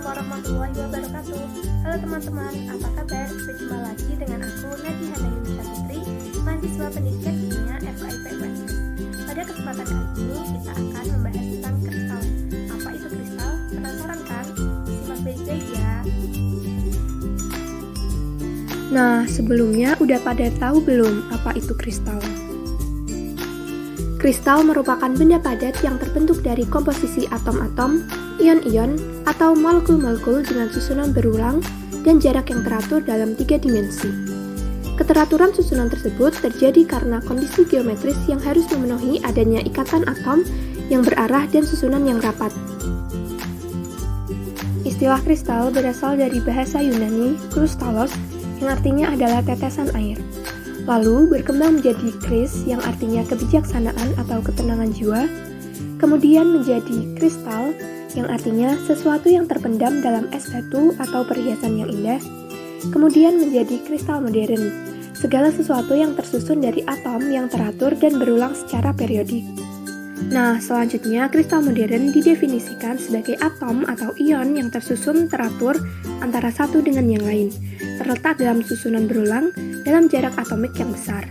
warahmatullahi wabarakatuh. Halo teman-teman, apa kabar? Berjumpa lagi dengan aku Nadia Hanayunisa Putri, mahasiswa pendidikan kimia FKIP UNS. Pada kesempatan kali ini kita akan membahas tentang kristal. Apa itu kristal? Penasaran kan? Simak baik-baik ya. Nah, sebelumnya udah pada tahu belum apa itu kristal? Kristal merupakan benda padat yang terbentuk dari komposisi atom-atom, ion-ion, atau molekul-molekul dengan susunan berulang dan jarak yang teratur dalam 3 dimensi. Keteraturan susunan tersebut terjadi karena kondisi geometris yang harus memenuhi adanya ikatan atom yang berarah dan susunan yang rapat. Istilah kristal berasal dari bahasa Yunani kristallos yang artinya adalah tetesan air. Lalu berkembang menjadi kris yang artinya kebijaksanaan atau ketenangan jiwa, kemudian menjadi kristal yang artinya sesuatu yang terpendam dalam es batu atau perhiasan yang indah, kemudian menjadi kristal modern, segala sesuatu yang tersusun dari atom yang teratur dan berulang secara periodik. Nah, selanjutnya kristal modern didefinisikan sebagai atom atau ion yang tersusun teratur antara satu dengan yang lain, terletak dalam susunan berulang dalam jarak atomik yang besar.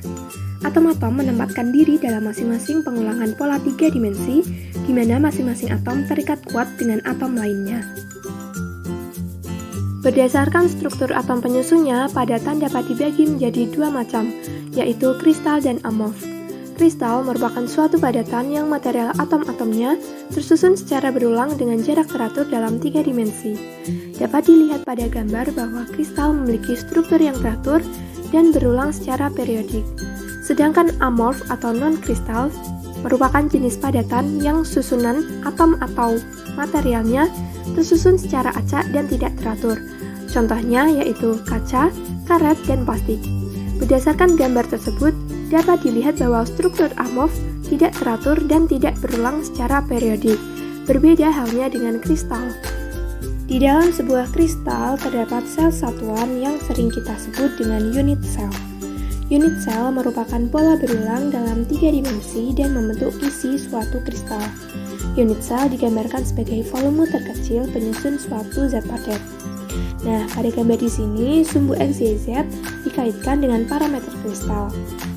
Atom-atom menempatkan diri dalam masing-masing pengulangan pola 3 dimensi, di mana masing-masing atom terikat kuat dengan atom lainnya. Berdasarkan struktur atom penyusunnya, padatan dapat dibagi menjadi 2 macam, yaitu kristal dan amorf. Kristal merupakan suatu padatan yang material atom-atomnya tersusun secara berulang dengan jarak teratur dalam 3 dimensi. Dapat dilihat pada gambar bahwa kristal memiliki struktur yang teratur dan berulang secara periodik. Sedangkan amorf atau non-kristal merupakan jenis padatan yang susunan atom atau materialnya tersusun secara acak dan tidak teratur. Contohnya yaitu kaca, karet, dan plastik. Berdasarkan gambar tersebut, dapat dilihat bahwa struktur amorf tidak teratur dan tidak berulang secara periodik. Berbeda halnya dengan kristal. Di dalam sebuah kristal terdapat sel satuan yang sering kita sebut dengan unit cell. Unit cell merupakan pola berulang dalam 3 dimensi dan membentuk isi suatu kristal. Unit cell digambarkan sebagai volume terkecil penyusun suatu zat padat. Nah, pada gambar di sini, sumbu X, Y, Z dikaitkan dengan parameter kristal.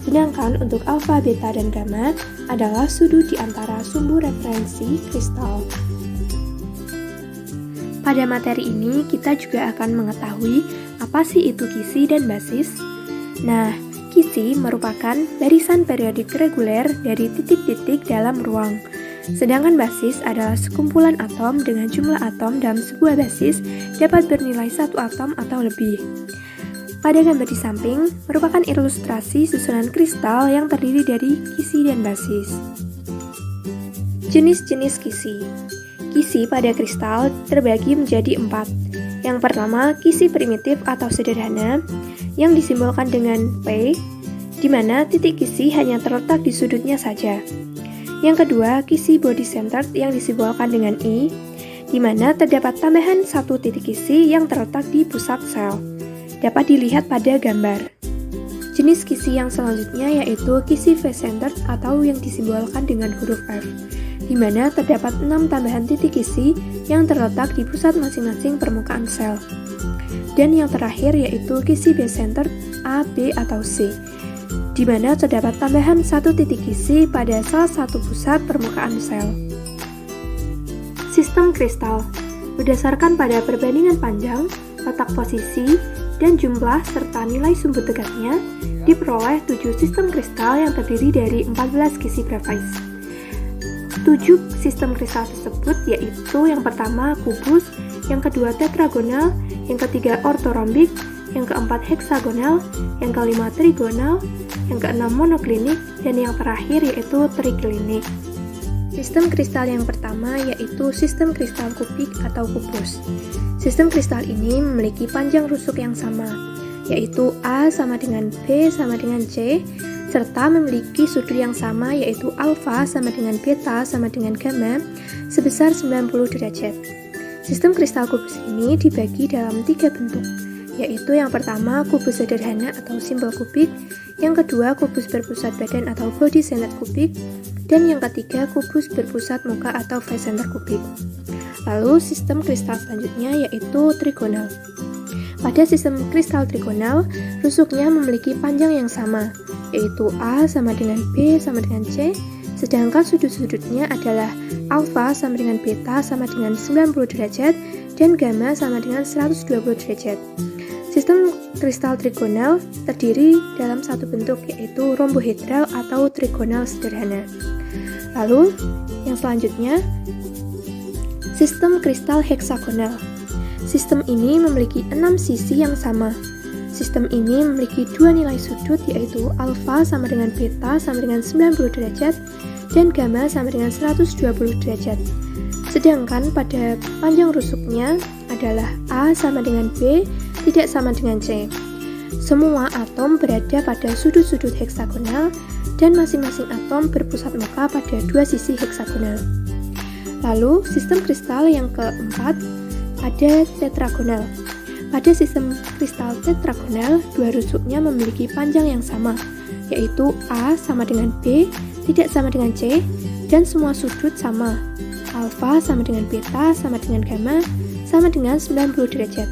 Sedangkan untuk alfa, beta, dan gamma adalah sudut di antara sumbu referensi kristal. Pada materi ini, kita juga akan mengetahui apa sih itu kisi dan basis. Nah, kisi merupakan barisan periodik reguler dari titik-titik dalam ruang. Sedangkan basis adalah sekumpulan atom dengan jumlah atom dalam sebuah basis dapat bernilai 1 atom atau lebih. Pada gambar di samping, merupakan ilustrasi susunan kristal yang terdiri dari kisi dan basis. Jenis-jenis kisi. Kisi pada kristal terbagi menjadi 4. Yang pertama, kisi primitif atau sederhana, yang disimbolkan dengan P, di mana titik kisi hanya terletak di sudutnya saja. Yang kedua, kisi body-centered yang disimbolkan dengan I, di mana terdapat tambahan satu titik kisi yang terletak di pusat sel. Dapat dilihat pada gambar. Jenis kisi yang selanjutnya yaitu kisi face-centered atau yang disimbolkan dengan huruf F, di mana terdapat 6 tambahan titik kisi yang terletak di pusat masing-masing permukaan sel. Dan yang terakhir yaitu kisi base-centered A, B, atau C, di mana terdapat tambahan satu titik kisi pada salah satu pusat permukaan sel. Sistem kristal berdasarkan pada perbandingan panjang, letak posisi, dan jumlah serta nilai sumbu tegaknya, diperoleh 7 sistem kristal yang terdiri dari 14 kisi grafis. 7 sistem kristal tersebut yaitu yang pertama kubus, yang kedua tetragonal, yang ketiga ortorhombik, yang keempat heksagonal, yang kelima trigonal, yang keenam monoklinik, dan yang terakhir yaitu triklinik. Sistem kristal yang pertama yaitu sistem kristal kubik atau kubus. Sistem kristal ini memiliki panjang rusuk yang sama, yaitu A sama dengan B sama dengan C, serta memiliki sudut yang sama yaitu alfa sama dengan beta sama dengan gamma sebesar 90 derajat. Sistem kristal kubus ini dibagi dalam 3 bentuk, yaitu yang pertama kubus sederhana atau simbol kubik, yang kedua kubus berpusat badan atau body-centered kubik, dan yang ketiga kubus berpusat muka atau face-centered kubik. Lalu sistem kristal selanjutnya yaitu trigonal. Pada sistem kristal trigonal, rusuknya memiliki panjang yang sama, yaitu A sama dengan B sama dengan C, sedangkan sudut-sudutnya adalah alfa sama dengan beta sama dengan 90 derajat dan gamma sama dengan 120 derajat. Sistem kristal trigonal terdiri dalam satu bentuk, yaitu rombohedral atau trigonal sederhana. Lalu, yang selanjutnya, sistem kristal heksagonal. Sistem ini memiliki 6 sisi yang sama. Sistem ini memiliki dua nilai sudut, yaitu alfa sama dengan beta sama dengan 90 derajat dan gamma sama dengan 120 derajat. Sedangkan pada panjang rusuknya adalah A sama dengan B tidak sama dengan C. Semua atom berada pada sudut-sudut heksagonal dan masing-masing atom berpusat muka pada dua sisi heksagonal. Lalu, sistem kristal yang keempat ada tetragonal. Pada sistem kristal tetragonal, dua rusuknya memiliki panjang yang sama, yaitu A sama dengan B tidak sama dengan C, dan semua sudut sama. Alfa sama dengan beta sama dengan gamma sama dengan 90 derajat.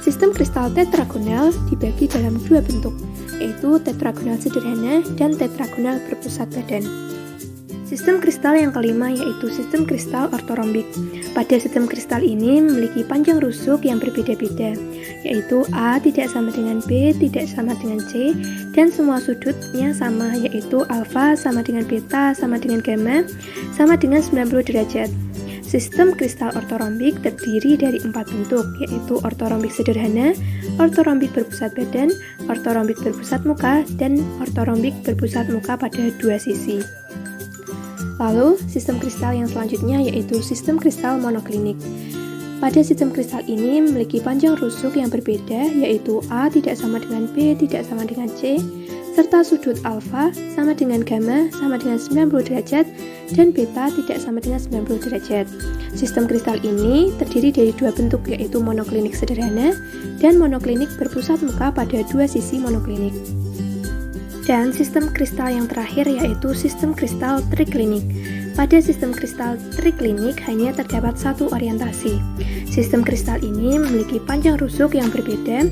Sistem kristal tetragonal dibagi dalam dua bentuk, yaitu tetragonal sederhana dan tetragonal berpusat badan. Sistem kristal yang kelima yaitu sistem kristal ortorombik. Pada sistem kristal ini memiliki panjang rusuk yang berbeda-beda, yaitu A tidak sama dengan B, tidak sama dengan C, dan semua sudutnya sama, yaitu alfa sama dengan beta sama dengan gamma sama dengan 90 derajat. Sistem kristal ortorombik terdiri dari 4 bentuk, yaitu ortorombik sederhana, ortorombik berpusat badan, ortorombik berpusat muka, dan ortorombik berpusat muka pada dua sisi. Lalu, sistem kristal yang selanjutnya yaitu sistem kristal monoklinik. Pada sistem kristal ini memiliki panjang rusuk yang berbeda, yaitu A tidak sama dengan B, tidak sama dengan C, serta sudut alfa sama dengan gamma sama dengan 90 derajat, dan beta tidak sama dengan 90 derajat. Sistem kristal ini terdiri dari dua bentuk, yaitu monoklinik sederhana dan monoklinik berpusat muka pada dua sisi monoklinik. Dan sistem kristal yang terakhir yaitu sistem kristal triklinik. Pada sistem kristal triklinik hanya terdapat satu orientasi. Sistem kristal ini memiliki panjang rusuk yang berbeda,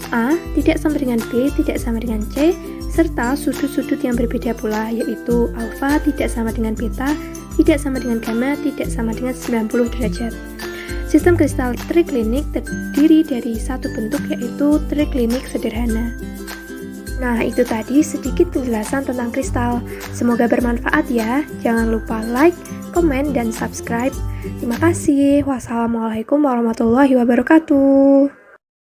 A tidak sama dengan B, tidak sama dengan C, serta sudut-sudut yang berbeda pula, yaitu alfa tidak sama dengan beta, tidak sama dengan gamma, tidak sama dengan 90 derajat. Sistem kristal triklinik terdiri dari satu bentuk, yaitu triklinik sederhana. Nah, itu tadi sedikit penjelasan tentang kristal. Semoga bermanfaat ya. Jangan lupa like, komen, dan subscribe. Terima kasih. Wassalamualaikum warahmatullahi wabarakatuh.